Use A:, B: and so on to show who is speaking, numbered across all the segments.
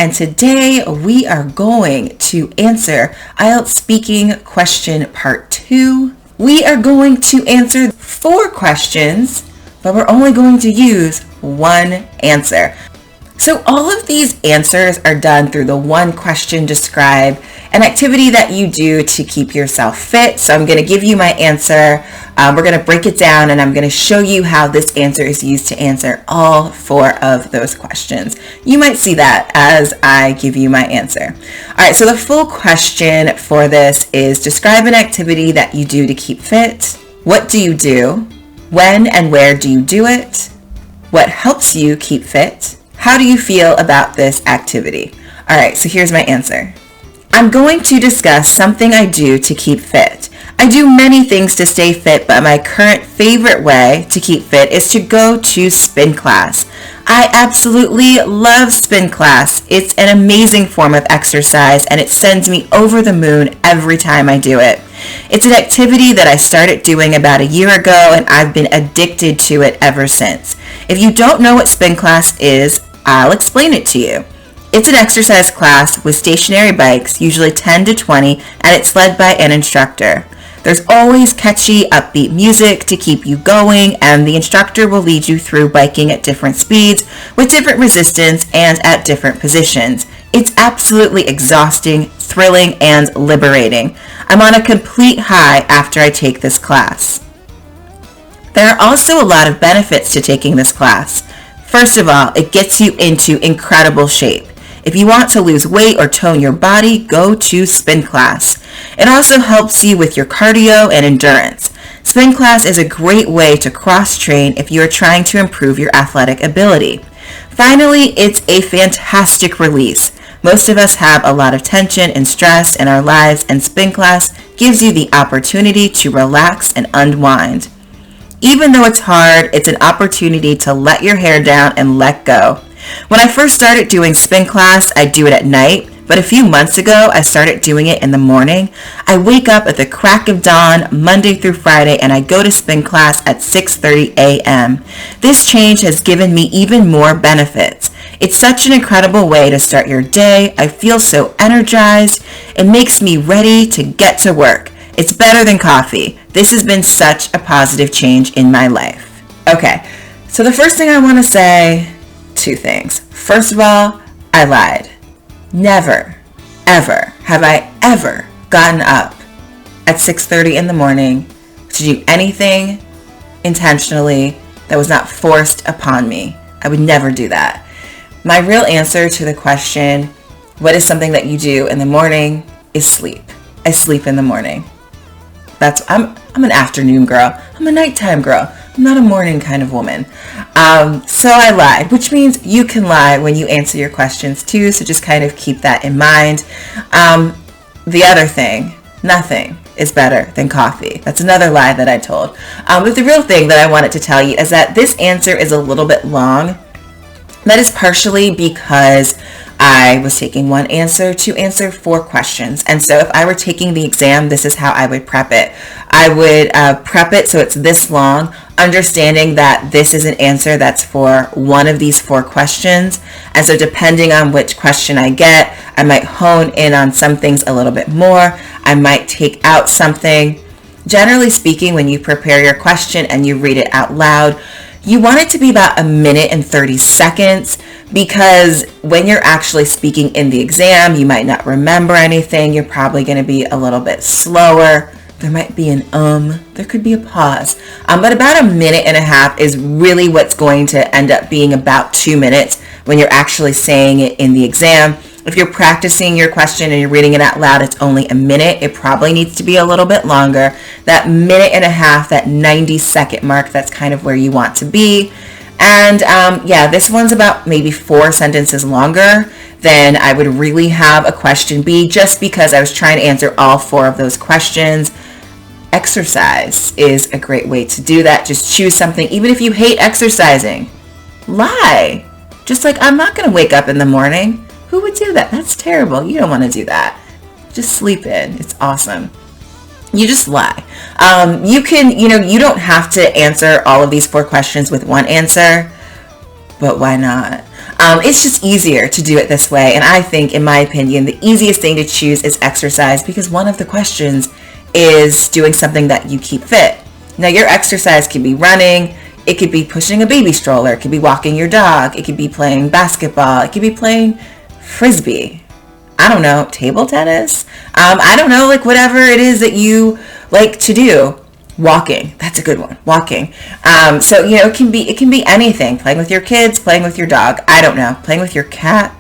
A: and today we are going to answer IELTS Speaking question part 2. We are going to answer 4 questions, but we're only going to use one answer. So all of these answers are done through the one question describe, an activity that you do to keep yourself fit. So I'm going to give you my answer. We're going to break it down and I'm going to show you how this answer is used to answer all 4 of those questions. You might see that as I give you my answer. All right, so the full question for this is describe an activity that you do to keep fit. What do you do? When and where do you do it? What helps you keep fit? How do you feel about this activity? All right, so here's my answer. I'm going to discuss something I do to keep fit. I do many things to stay fit, but my current favorite way to keep fit is to go to spin class. I absolutely love spin class. It's an amazing form of exercise and it sends me over the moon every time I do it. It's an activity that I started doing about a year ago and I've been addicted to it ever since. If you don't know what spin class is, I'll explain it to you. It's an exercise class with stationary bikes, usually 10 to 20, and it's led by an instructor. There's always catchy, upbeat music to keep you going, and the instructor will lead you through biking at different speeds, with different resistance, and at different positions. It's absolutely exhausting, thrilling, and liberating. I'm on a complete high after I take this class. There are also a lot of benefits to taking this class. First of all, it gets you into incredible shape. If you want to lose weight or tone your body, go to spin class. It also helps you with your cardio and endurance. Spin class is a great way to cross-train if you are trying to improve your athletic ability. Finally, it's a fantastic release. Most of us have a lot of tension and stress in our lives, and spin class gives you the opportunity to relax and unwind. Even though it's hard, it's an opportunity to let your hair down and let go. When I first started doing spin class, I'd do it at night, but a few months ago, I started doing it in the morning. I wake up at the crack of dawn, Monday through Friday, and I go to spin class at 6:30 a.m. This change has given me even more benefits. It's such an incredible way to start your day. I feel so energized. It makes me ready to get to work. It's better than coffee. This has been such a positive change in my life. Okay, so the first thing I want to say, 2 things. First of all, I lied. Never, ever have I ever gotten up at 6:30 in the morning to do anything intentionally that was not forced upon me. I would never do that. My real answer to the question, what is something that you do in the morning, is sleep. I sleep in the morning. I'm an afternoon girl. I'm a nighttime girl. I'm not a morning kind of woman. So I lied, which means you can lie when you answer your questions too. So just kind of keep that in mind. The other thing, nothing is better than coffee. That's another lie that I told. But the real thing that I wanted to tell you is that this answer is a little bit long. That is partially because I was taking one answer to answer 4 questions. And so if I were taking the exam, this is how I would prep it. I would prep it so it's this long, understanding that this is an answer that's for one of these 4 questions. And so depending on which question I get, I might hone in on some things a little bit more. I might take out something. Generally speaking, when you prepare your question and you read it out loud, you want it to be about 1 minute and 30 seconds because when you're actually speaking in the exam, you might not remember anything. You're probably going to be a little bit slower. There might be there could be a pause. But about 1.5 minutes is really what's going to end up being about 2 minutes when you're actually saying it in the exam. If you're practicing your question and you're reading it out loud, it's only 1 minute. It probably needs to be a little bit longer. That 1.5 minutes, that 90-second mark, that's kind of where you want to be. And this one's about maybe 4 sentences longer than I would really have a question be, just because I was trying to answer all 4 of those questions. Exercise is a great way to do that. Just choose something, even if you hate exercising. Lie. Just like, I'm not going to wake up in the morning. Who would do that? That's terrible. You don't want to do that. Just sleep in. It's awesome. You just lie. You don't have to answer all of these 4 questions with one answer, but why not? It's just easier to do it this way. And I think, in my opinion, the easiest thing to choose is exercise, because one of the questions is doing something that you keep fit. Now, your exercise could be running, it could be pushing a baby stroller, it could be walking your dog, it could be playing basketball, it could be playing frisbee, I don't know, table tennis, I don't know, like whatever it is that you like to do. Walking, that's a good one, walking. So, it can be anything. Playing with your kids, playing with your dog, I don't know, playing with your cat.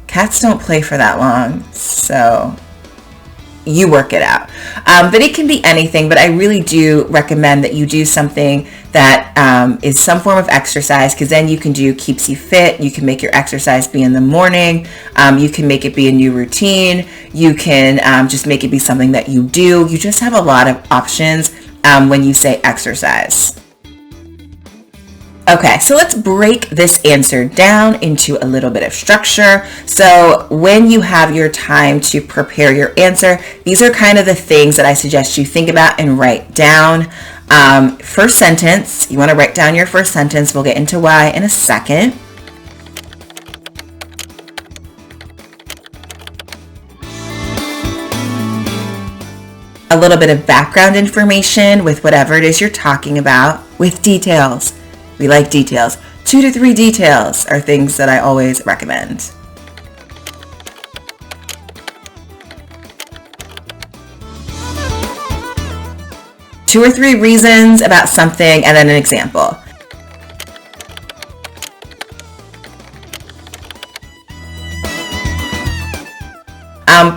A: Cats don't play for that long, so you work it out. But it can be anything, but I really do recommend that you do something that is some form of exercise, because then you can keeps you fit. You can make your exercise be in the morning. You can make it be a new routine. You can just make it be something that you do. You just have a lot of options when you say exercise. Okay, so let's break this answer down into a little bit of structure. So when you have your time to prepare your answer, these are kind of the things that I suggest you think about and write down. First sentence, you want to write down your first sentence. We'll get into why in a second. A little bit of background information with whatever it is you're talking about, with details. We like details. 2 to 3 details are things that I always recommend. Two or three reasons about something, and then an example.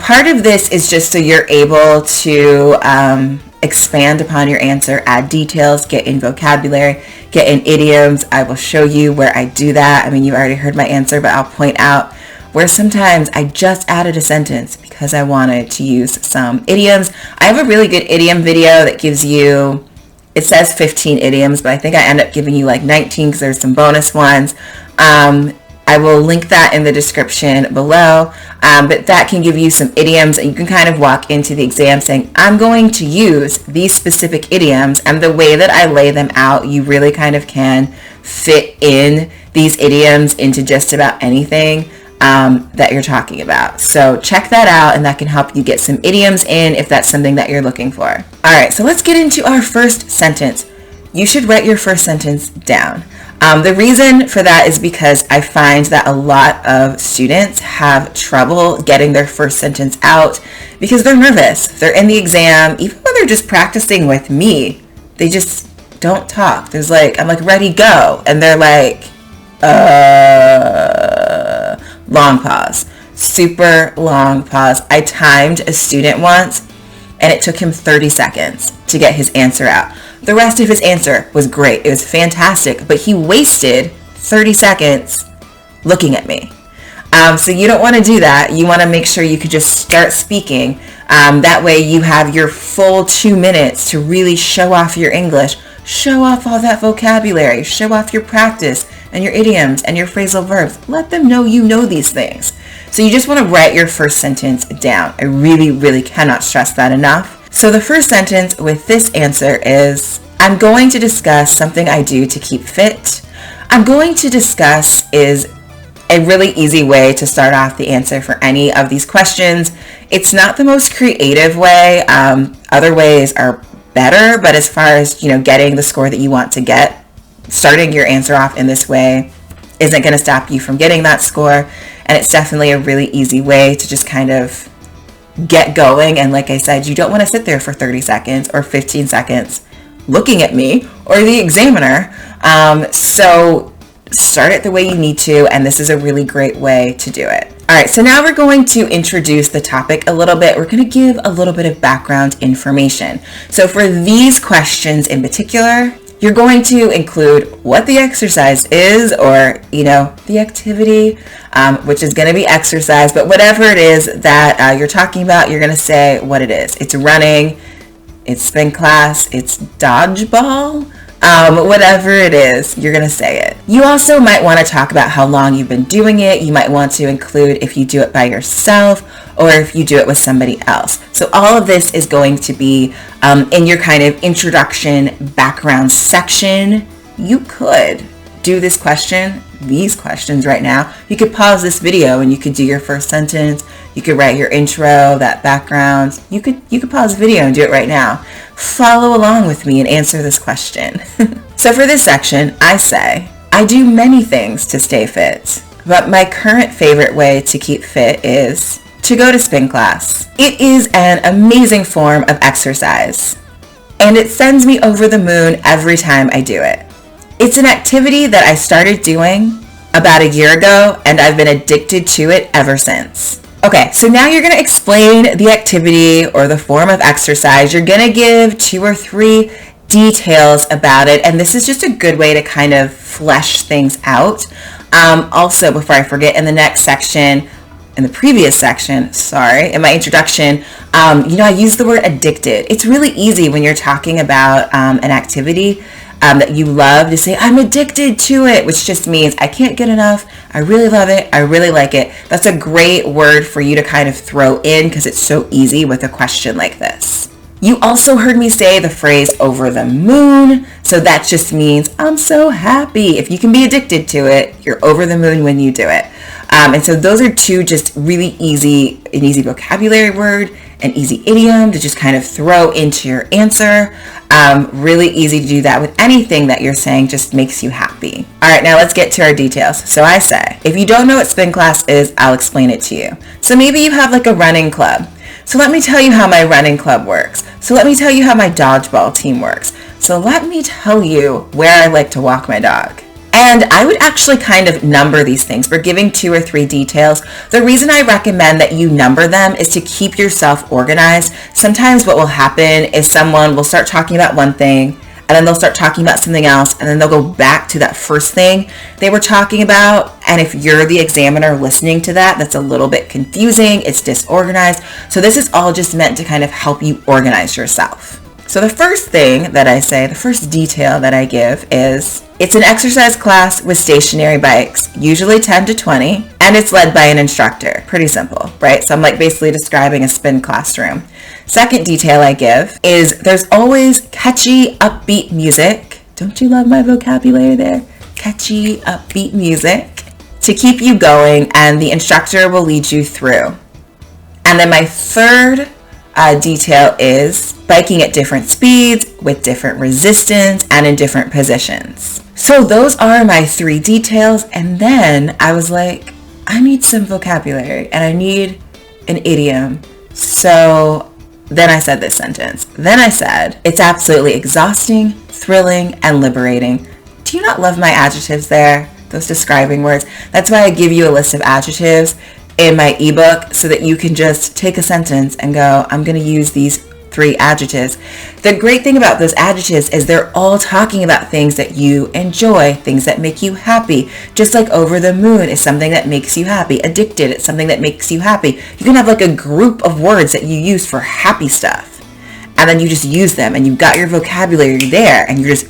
A: Part of this is just so you're able to expand upon your answer, add details, get in vocabulary, get in idioms. I will show you where I do that. I mean, you already heard my answer, but I'll point out where sometimes I just added a sentence because I wanted to use some idioms. I have a really good idiom video that gives you, it says 15 idioms, but I think I end up giving you like 19 because there's some bonus ones. I will link that in the description below, but that can give you some idioms, and you can kind of walk into the exam saying, I'm going to use these specific idioms, and the way that I lay them out, you really kind of can fit in these idioms into just about anything that you're talking about. So check that out, and that can help you get some idioms in if that's something that you're looking for. All right, so let's get into our first sentence. You should write your first sentence down. The reason for that is because I find that a lot of students have trouble getting their first sentence out because they're nervous. They're in the exam, even when they're just practicing with me, they just don't talk. I'm like, ready, go. And they're like, long pause, super long pause. I timed a student once, and it took him 30 seconds to get his answer out. The rest of his answer was great. It was fantastic, but he wasted 30 seconds looking at me. So you don't want to do that. You want to make sure you could just start speaking. That way you have your full 2 minutes to really show off your English, show off all that vocabulary, show off your practice and your idioms and your phrasal verbs. Let them know you know these things. So you just want to write your first sentence down. I really, really cannot stress that enough. So the first sentence with this answer is, I'm going to discuss something I do to keep fit. I'm going to discuss is a really easy way to start off the answer for any of these questions. It's not the most creative way. Other ways are better, but as far as, getting the score that you want to get, starting your answer off in this way isn't going to stop you from getting that score. And it's definitely a really easy way to just kind of get going. And like I said, you don't want to sit there for 30 seconds or 15 seconds looking at me or the examiner. So start it the way you need to, and this is a really great way to do it. All right, so now we're going to introduce the topic a little bit. We're going to give a little bit of background information. So for these questions in particular, you're going to include what the exercise is, or, the activity, which is going to be exercise, but whatever it is that you're talking about, you're going to say what it is. It's running, it's spin class, it's dodgeball, whatever it is, you're going to say it. You also might want to talk about how long you've been doing it. You might want to include if you do it by yourself or if you do it with somebody else. So all of this is going to be in your kind of introduction background section. You could do this question, these questions right now, you could pause this video and you could do your first sentence. You could write your intro, that background. You could pause the video and do it right now. Follow along with me and answer this question. So for this section, I say, I do many things to stay fit, but my current favorite way to keep fit is to go to spin class. It is an amazing form of exercise, and it sends me over the moon every time I do it. It's an activity that I started doing about a year ago, and I've been addicted to it ever since. Okay, so now you're going to explain the activity or the form of exercise. You're going to give 2 or 3 details about it, and this is just a good way to kind of flesh things out. Also, before I forget, in the next section, in the previous section, in my introduction, I use the word addicted. It's really easy when you're talking about an activity that you love to say, I'm addicted to it, which just means I can't get enough. I really love it. I really like it. That's a great word for you to kind of throw in because it's so easy with a question like this. You also heard me say the phrase over the moon. So that just means I'm so happy. If you can be addicted to it, you're over the moon when you do it. And so those are 2 just really an easy vocabulary word, an easy idiom to just kind of throw into your answer. Really easy to do that with anything that you're saying just makes you happy. All right, now let's get to our details. So I say, if you don't know what spin class is, I'll explain it to you. So maybe you have like a running club. So let me tell you how my running club works. So let me tell you how my dodgeball team works. So let me tell you where I like to walk my dog. And I would actually kind of number these things. We're giving 2 or 3 details. The reason I recommend that you number them is to keep yourself organized. Sometimes what will happen is someone will start talking about one thing, and then they'll start talking about something else, and then they'll go back to that first thing they were talking about. And if you're the examiner listening to that, that's a little bit confusing. It's disorganized. So this is all just meant to kind of help you organize yourself. So the first thing that I say, the first detail that I give is, it's an exercise class with stationary bikes, usually 10 to 20, and it's led by an instructor. Pretty simple, right? So I'm like basically describing a spin classroom. Second detail I give is there's always catchy, upbeat music. Don't you love my vocabulary there? Catchy, upbeat music to keep you going, and the instructor will lead you through. And then my third detail is biking at different speeds with different resistance and in different positions. So those are my 3 details, and then I was like, I need some vocabulary and I need an idiom. So then I said this sentence. Then I said, it's absolutely exhausting, thrilling, and liberating. Do you not love my adjectives there? Those describing words. That's why I give you a list of adjectives in my ebook so that you can just take a sentence and go, I'm going to use these 3 adjectives. The great thing about those adjectives is they're all talking about things that you enjoy, things that make you happy. Just like over the moon is something that makes you happy. Addicted, it's something that makes you happy. You can have like a group of words that you use for happy stuff, and then you just use them, and you've got your vocabulary there, and you're just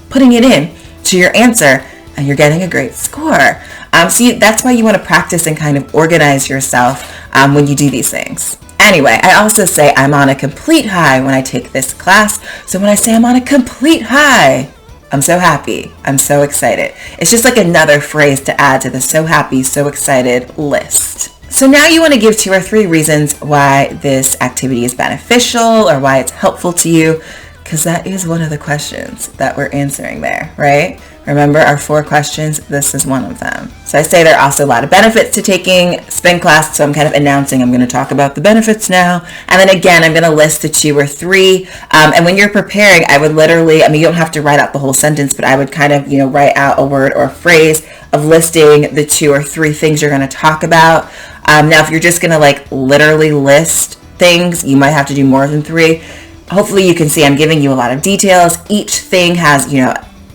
A: putting it in to your answer, and you're getting a great score. So that's why you want to practice and kind of organize yourself when you do these things. Anyway, I also say I'm on a complete high when I take this class. So when I say I'm on a complete high, I'm so happy. I'm so excited. It's just like another phrase to add to the so happy, so excited list. So now you want to give 2 or 3 reasons why this activity is beneficial or why it's helpful to you, because that is one of the questions that we're answering there, right? Remember our 4 questions, this is one of them. So I say there are also a lot of benefits to taking spin class, so I'm kind of announcing I'm going to talk about the benefits now. And then again, I'm going to list the 2 or 3. And when you're preparing, I would literally, you don't have to write out the whole sentence, but I would kind of, write out a word or a phrase of listing the 2 or 3 things you're going to talk about. Now, if you're just going to literally list things, you might have to do more than 3. Hopefully you can see I'm giving you a lot of details. Each thing has,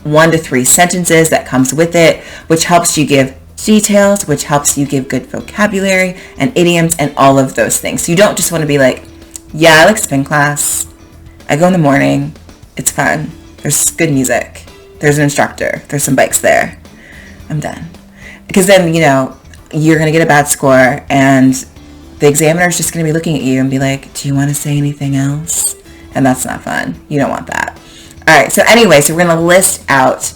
A: 1 to 3 sentences that comes with it, which helps you give details, which helps you give good vocabulary and idioms and all of those things. So you don't just want to be like, yeah, I like spin class. I go in the morning. It's fun. There's good music. There's an instructor. There's some bikes there. I'm done. Because then, you're going to get a bad score, and the examiner is just going to be looking at you and be like, do you want to say anything else? And that's not fun. You don't want that. All right, so anyway, so we're going to list out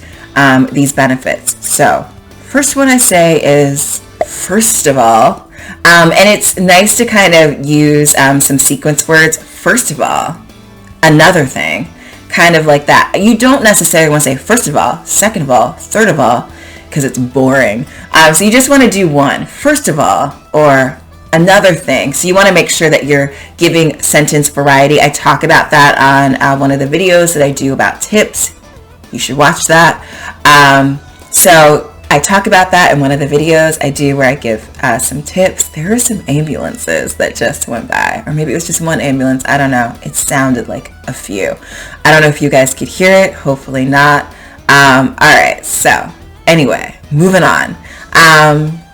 A: these benefits. So first one I say is, first of all, and it's nice to kind of use some sequence words. First of all, another thing, kind of like that. You don't necessarily want to say first of all, second of all, third of all, because it's boring. So you just want to do one, first of all, or another thing. So you want to make sure that you're giving sentence variety. I talk about that on one of the videos that I do about tips. You should watch that. So I talk about that in one of the videos I do where I give some tips. There are some ambulances that just went by, or maybe it was just one ambulance. I don't know. It sounded like a few. I don't know if you guys could hear it. Hopefully not. All right. So anyway, moving on.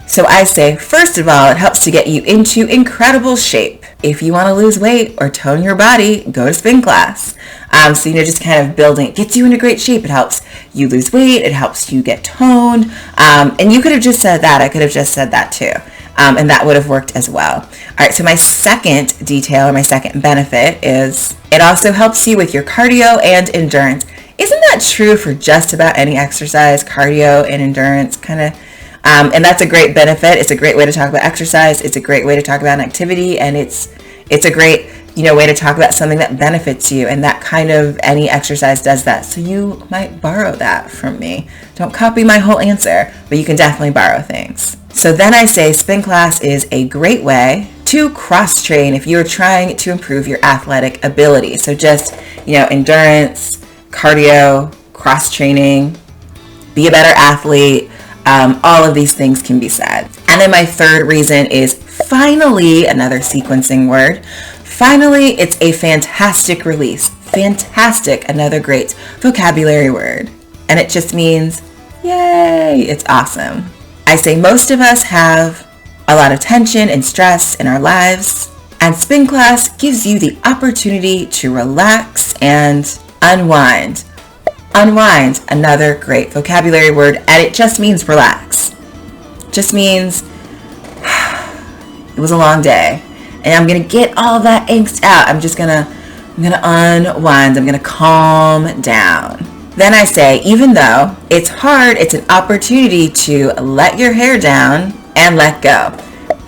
A: So I say, first of all, it helps to get you into incredible shape. If you want to lose weight or tone your body, go to spin class. So, just kind of building, it gets you into great shape. It helps you lose weight. It helps you get toned. And you could have just said that. I could have just said that too. And that would have worked as well. All right, so my second detail, or my second benefit, is it also helps you with your cardio and endurance. Isn't that true for just about any exercise? Cardio and endurance, kind of. And that's a great benefit. It's a great way to talk about exercise. It's a great way to talk about an activity, and it's a great way to talk about something that benefits you, and that kind of any exercise does that. So you might borrow that from me. Don't copy my whole answer, but you can definitely borrow things. So then I say spin class is a great way to cross-train if you're trying to improve your athletic ability. So just, endurance, cardio, cross-training, be a better athlete. All of these things can be said. And then my third reason is finally, another sequencing word. Finally, it's a fantastic release. Fantastic, another great vocabulary word. And it just means, yay, it's awesome. I say most of us have a lot of tension and stress in our lives, and spin class gives you the opportunity to relax and unwind. Unwind, another great vocabulary word, and it just means relax. Just means it was a long day, and I'm gonna get all that angst out. I'm gonna unwind. I'm gonna calm down. Then I say, even though it's hard, it's an opportunity to let your hair down and let go.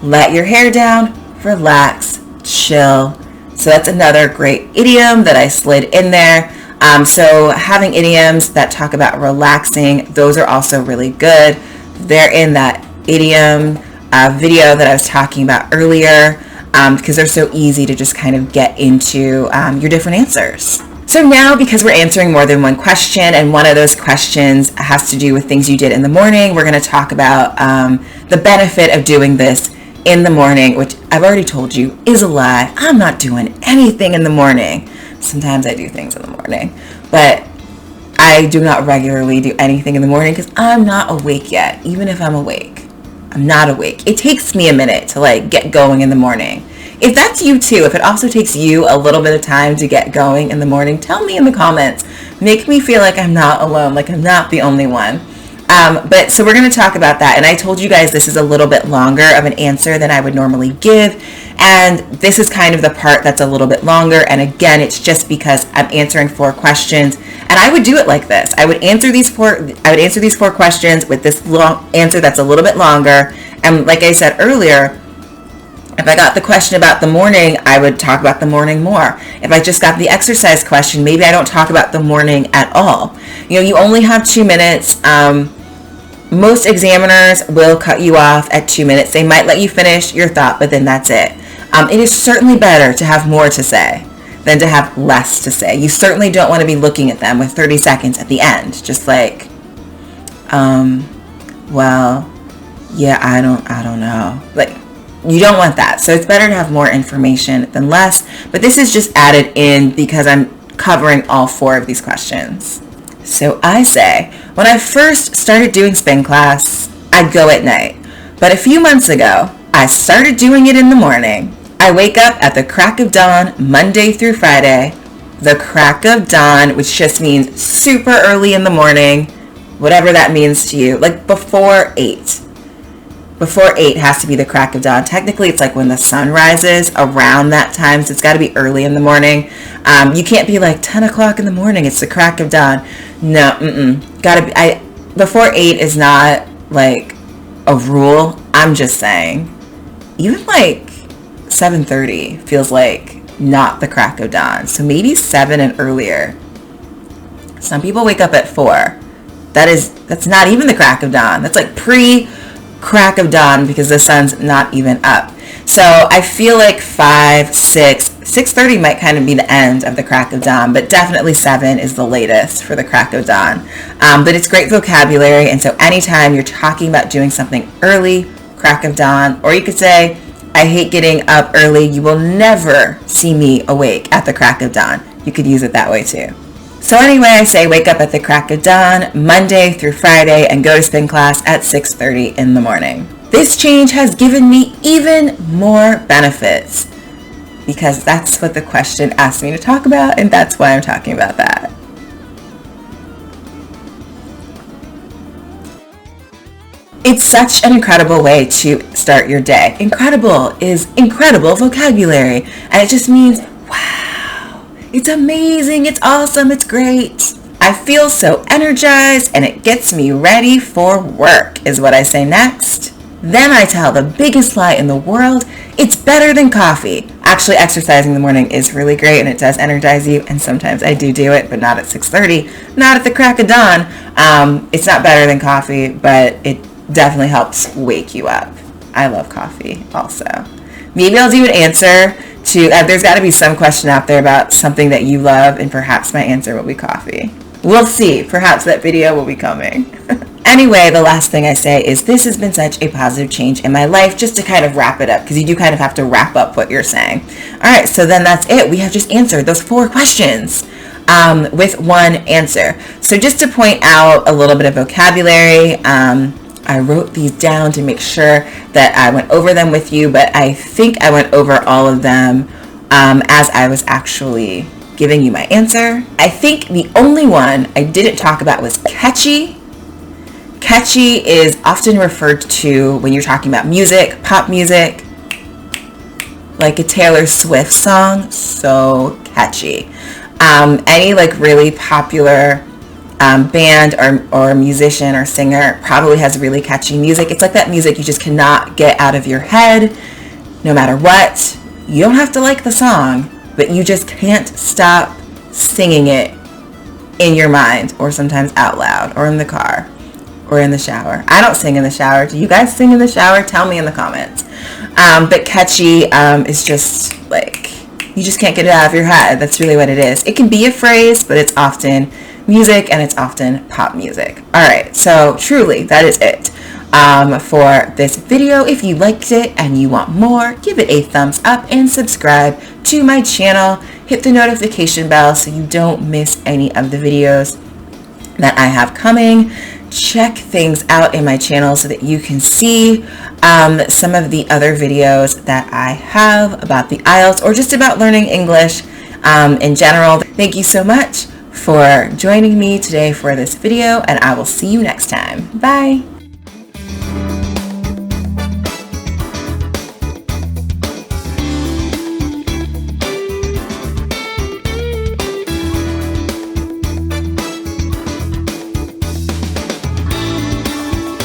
A: Let your hair down, relax, chill. So that's another great idiom that I slid in there. So having idioms that talk about relaxing, those are also really good. They're in that idiom video that I was talking about earlier, because they're so easy to just kind of get into your different answers. So now, because we're answering more than one question, and one of those questions has to do with things you did in the morning, we're going to talk about the benefit of doing this in the morning, which I've already told you is a lie. I'm not doing anything in the morning. Sometimes I do things in the morning, but I do not regularly do anything in the morning because I'm not awake yet. Even if I'm awake, I'm not awake. It takes me a minute to get going in the morning. If that's you too, if it also takes you a little bit of time to get going in the morning, tell me in the comments. Make me feel like I'm not alone, like I'm not the only one. But so we're going to talk about that. And I told you guys this is a little bit longer of an answer than I would normally give. And this is kind of the part that's a little bit longer. And again, it's just because I'm answering 4 questions. And I would do it like this. I would answer these four questions with this long answer that's a little bit longer. And like I said earlier, if I got the question about the morning, I would talk about the morning more. If I just got the exercise question, maybe I don't talk about the morning at all. You only have 2 minutes. Most examiners will cut you off at 2 minutes. They might let you finish your thought, but then that's it. It is certainly better to have more to say than to have less to say. You certainly don't want to be looking at them with 30 seconds at the end, just like, well, yeah, I don't know. You don't want that. So it's better to have more information than less. But this is just added in because I'm covering all 4 of these questions. So I say, when I first started doing spin class, I'd go at night. But a few months ago, I started doing it in the morning. I wake up at the crack of dawn, Monday through Friday. The crack of dawn, which just means super early in the morning, whatever that means to you, like before 8. before 8 has to be the crack of dawn. Technically, it's like when the sun rises, around that time, so it's got to be early in the morning. You can't be like 10 o'clock in the morning, it's the crack of dawn. No, gotta be, before 8 is not like a rule. I'm just saying, even like 7:30 feels like not the crack of dawn. So maybe 7 and earlier. Some people wake up at 4. That's not even the crack of dawn. That's like pre-crack of dawn because the sun's not even up. So I feel like 5, 6, 6:30 might kind of be the end of the crack of dawn, but definitely 7 is the latest for the crack of dawn. But it's great vocabulary, and so anytime you're talking about doing something early, crack of dawn, or you could say, I hate getting up early, you will never see me awake at the crack of dawn. You could use it that way too. So anyway, I say wake up at the crack of dawn, Monday through Friday, and go to spin class at 6:30 in the morning. This change has given me even more benefits because that's what the question asked me to talk about, and that's why I'm talking about that. It's such an incredible way to start your day. Incredible is incredible vocabulary, and it just means, wow, it's amazing, it's awesome, it's great. I feel so energized, and it gets me ready for work, is what I say next. Then I tell the biggest lie in the world, it's better than coffee. Actually, exercising in the morning is really great, and it does energize you, and sometimes I do it, but not at 6:30, not at the crack of dawn. It's not better than coffee, but it definitely helps wake you up. I love coffee also. Maybe I'll do an answer to, there's got to be some question out there about something that you love, and perhaps my answer will be coffee. We'll see. Perhaps that video will be coming. Anyway, the last thing I say is this has been such a positive change in my life, just to kind of wrap it up, because you do kind of have to wrap up what you're saying. All right, so then that's it. We have just answered those 4 questions with one answer. So just to point out a little bit of vocabulary, I wrote these down to make sure that I went over them with you, but I think I went over all of them as I was actually giving you my answer. I think the only one I didn't talk about was catchy. Catchy is often referred to when you're talking about music, pop music, like a Taylor Swift song, so catchy. Any like really popular band or musician or singer probably has really catchy music. It's like that music you just cannot get out of your head no matter what. You don't have to like the song, but you just can't stop singing it in your mind, or sometimes out loud, or in the car, or in the shower. I don't sing in the shower. Do you guys sing in the shower? Tell me in the comments. But catchy is just like, you just can't get it out of your head. That's really what it is. It can be a phrase, but it's often music, and it's often pop music. All right, so truly that is it for this video. If you liked it and you want more, give it a thumbs up and subscribe to my channel. Hit the notification bell so you don't miss any of the videos that I have coming. Check things out in my channel so that you can see some of the other videos that I have about the IELTS, or just about learning English in general. Thank you so much for joining me today for this video, and I will see you next time. Bye.